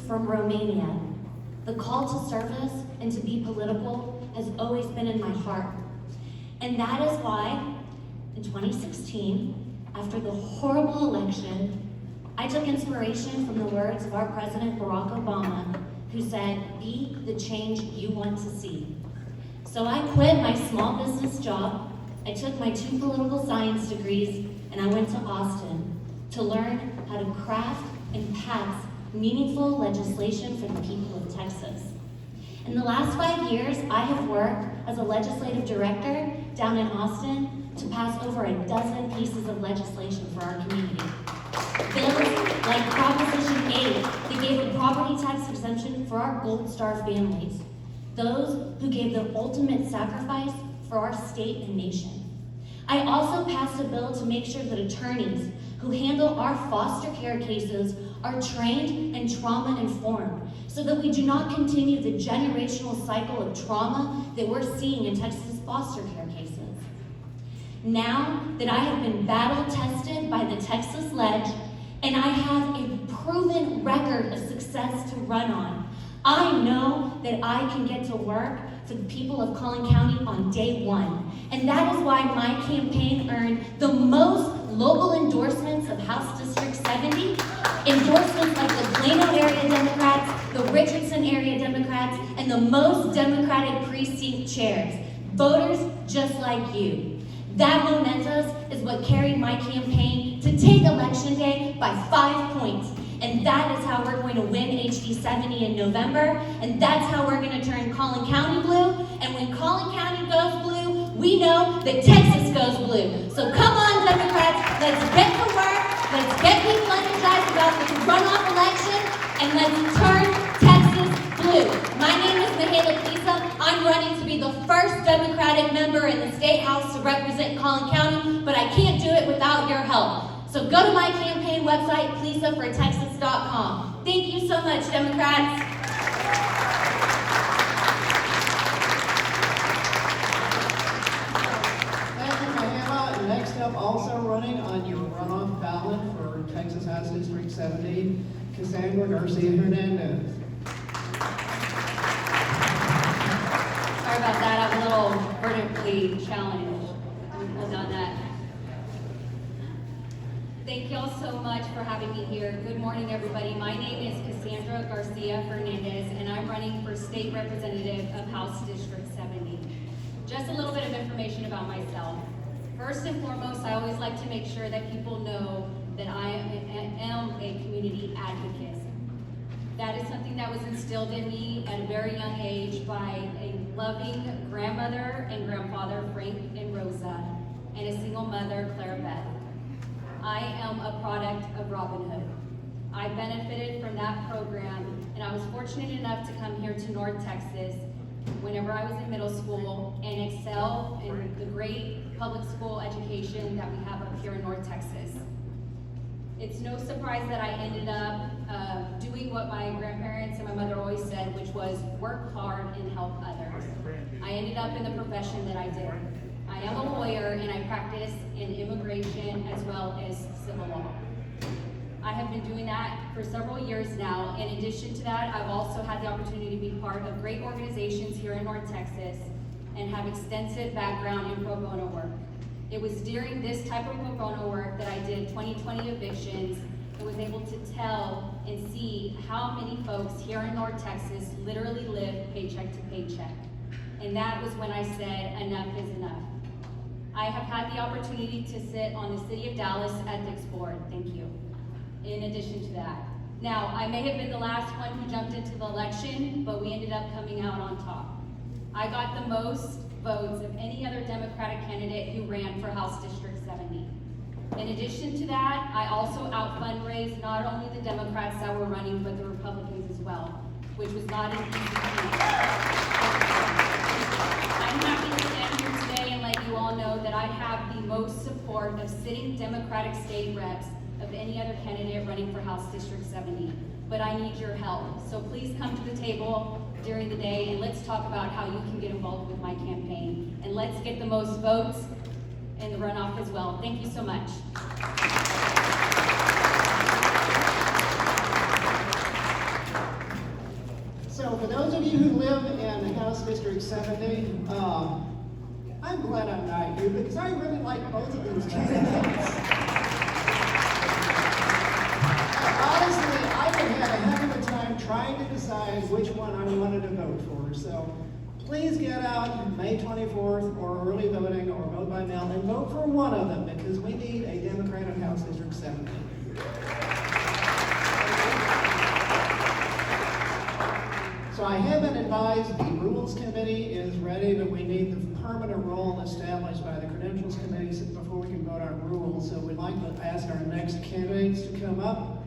from Romania. The call to service and to be political has always been in my heart. And that is why, in 2016, after the horrible election, I took inspiration from the words of our President Barack Obama, who said, "Be the change you want to see." So I quit my small business job, I took my 2 political science degrees, and I went to Austin to learn how to craft and pass meaningful legislation for the people of Texas. In the last 5 years, I have worked as a legislative director down in Austin to pass over a dozen pieces of legislation for our community. Bills like Proposition 8 that gave a property tax exemption for our Gold Star families, those who gave the ultimate sacrifice for our state and nation. I also passed a bill to make sure that attorneys who handle our foster care cases are trained and trauma-informed so that we do not continue the generational cycle of trauma that we're seeing in Texas foster care cases. Now that I have been battle-tested by the Texas Ledge and I have a proven record of success to run on, I know that I can get to work for the people of Collin County on day one. And that is why my campaign earned the most local endorsements of House District 70, endorsements like the Plano area Democrats, the Richardson area Democrats, and the most Democratic precinct chairs, voters just like you. That momentous is what carried my campaign to take Election Day by 5 points. And that is how we're going to win HD 70 in November, and that's how we're going to turn Collin County blue. And when Collin County goes blue, we know that Texas goes blue. So come on, Democrats, let's get to work, let's get people energized about this runoff election, and let's turn Texas blue. My name is Mihaela Klisa. I'm running to be the first Democratic member in the State House to represent Collin County, but I can't do it without your help. So go to my campaign website, ClisaForTexas.com. Thank you so much, Democrats. Thank you, Mihaela. And next up, also running on your runoff ballot for Texas House District 70, Cassandra Garcia-Hernandez. Sorry about that, I'm a little vertically challenged. Hold on that. Thank y'all so much for having me here. Good morning, everybody. My name is Cassandra Garcia-Hernandez, and I'm running for State Representative of House District 70. Just a little bit of information about myself. First and foremost, I always like to make sure that people know that I am a community advocate. That is something that was instilled in me at a very young age by a loving grandmother and grandfather, Frank and Rosa, and a single mother, Clara Beth. I am a product of Robin Hood. I benefited from that program, and I was fortunate enough to come here to North Texas whenever I was in middle school and excel in the great public school education that we have up here in North Texas. It's no surprise that I ended up doing what my grandparents and my mother always said, which was work hard and help others. I ended up in the profession that I did. I am a lawyer and I practice in immigration as well as civil law. I have been doing that for several years now. In addition to that, I've also had the opportunity to be part of great organizations here in North Texas and have extensive background in pro bono work. It was during this type of pro bono work that I did 2020 evictions and was able to tell and see how many folks here in North Texas literally live paycheck to paycheck. And that was when I said, enough is enough. I have had the opportunity to sit on the City of Dallas Ethics Board, thank you, in addition to that. Now, I may have been the last one who jumped into the election, but we ended up coming out on top. I got the most votes of any other Democratic candidate who ran for House District 70. In addition to that, I also out-fundraised not only the Democrats that were running, but the Republicans as well, which was not an easy feat. I'm happy to stand here today and let you all know that I have the most support of sitting Democratic state reps of any other candidate running for House District 70. But I need your help. So please come to the table during the day and let's talk about how you can get involved with my campaign. And let's get the most votes in the runoff as well. Thank you so much. you who live in House District 70, I'm glad I'm not you because I really like both of these candidates. Honestly, I would have a heck of a time trying to decide which one I wanted to vote for. So please get out May 24th or early voting or vote by mail and vote for one of them because we need a Democrat in House District 70. So I have been advised the Rules Committee is ready, but we need the permanent role established by the Credentials Committee before we can vote on rules. So we'd like to ask our next candidates to come up.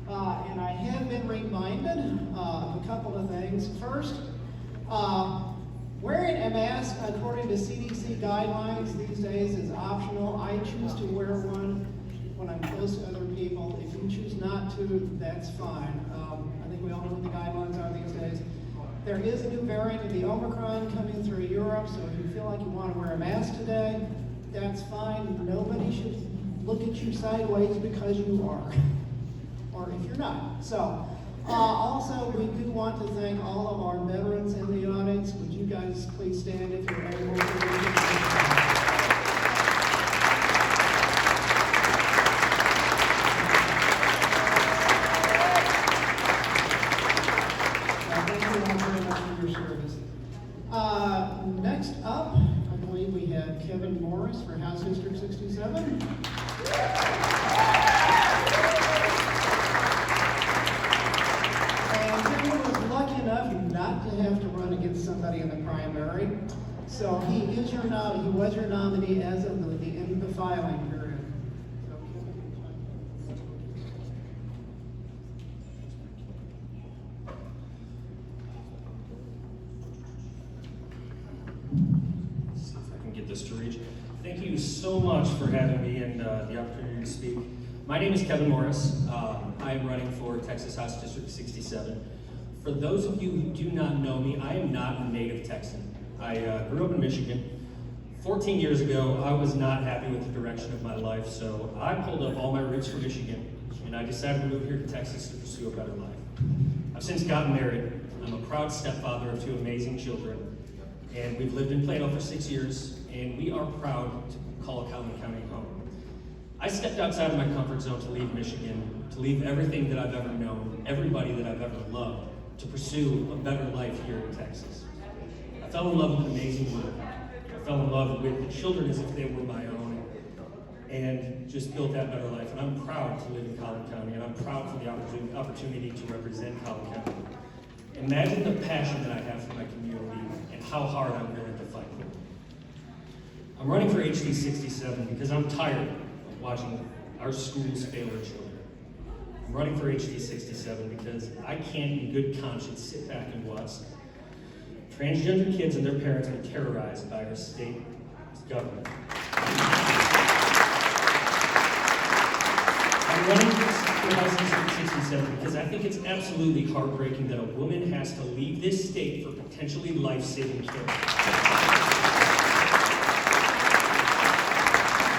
And I have been reminded of a couple of things. First, wearing a mask according to CDC guidelines these days is optional. I choose to wear one when I'm close to other people. If you choose not to, that's fine. I think we all know what the guidelines are these days. There is a new variant of the Omicron coming through Europe, so if you feel like you want to wear a mask today, that's fine. Nobody should look at you sideways because you are, or if you're not. So, also, we do want to thank all of our veterans in the audience. Would you guys please stand if you're able to? Next up, I believe we have Kevin Morris for House District 67. And Kevin was lucky enough not to have to run against somebody in the primary. So he was your nominee as of the end of the filing period. To reach. Thank you so much for having me and the opportunity to speak. My name is Kevin Morris. I am running for Texas House District 67. For those of you who do not know me, I am not a native Texan. I grew up in Michigan. 14 years ago, I was not happy with the direction of my life, so I pulled up all my roots from Michigan, and I decided to move here to Texas to pursue a better life. I've since gotten married. I'm a proud stepfather of 2 amazing children, and we've lived in Plano for 6 years, and we are proud to call Collin County home. I stepped outside of my comfort zone to leave Michigan, to leave everything that I've ever known, everybody that I've ever loved, to pursue a better life here in Texas. I fell in love with an amazing world. I fell in love with the children as if they were my own, and just built that better life. And I'm proud to live in Collin County, and I'm proud for the opportunity to represent Collin County. Imagine the passion that I have for my community and how hard I'm willing to fight for it. I'm running for HD 67 because I'm tired of watching our schools fail our children. I'm running for HD 67 because I can't in good conscience sit back and watch transgender kids and their parents be terrorized by our state government. I'm running for House District 67 because I think it's absolutely heartbreaking that a woman has to leave this state for potentially life-saving care.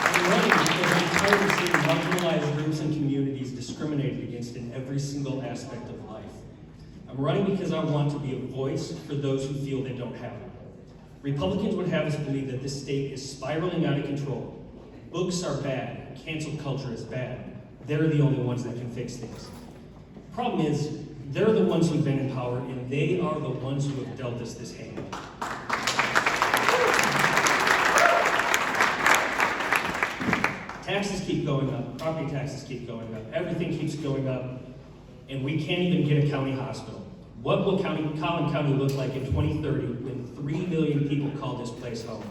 I'm running because I'm tired of seeing marginalized groups and communities discriminated against in every single aspect of life. I'm running because I want to be a voice for those who feel they don't have it. Republicans would have us believe that this state is spiraling out of control. Books are bad. Cancel culture is bad. They're the only ones that can fix things. Problem is, they're the ones who've been in power, and they are the ones who have dealt us this hand. Taxes keep going up, property taxes keep going up, everything keeps going up, and we can't even get a county hospital. What will Collin County look like in 2030 when 3 million people call this place home?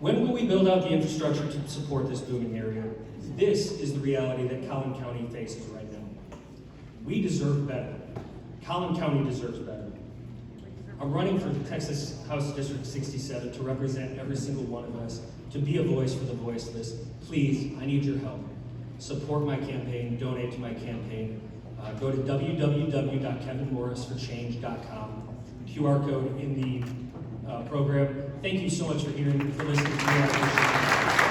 When will we build out the infrastructure to support this booming area? This is the reality that Collin County faces right now. We deserve better. Collin County deserves better. I'm running for Texas House District 67 to represent every single one of us, to be a voice for the voiceless. Please, I need your help. Support my campaign, donate to my campaign. Go to www.kevinmorrisforchange.com. QR code in the program. Thank you so much for listening to me. I appreciate it.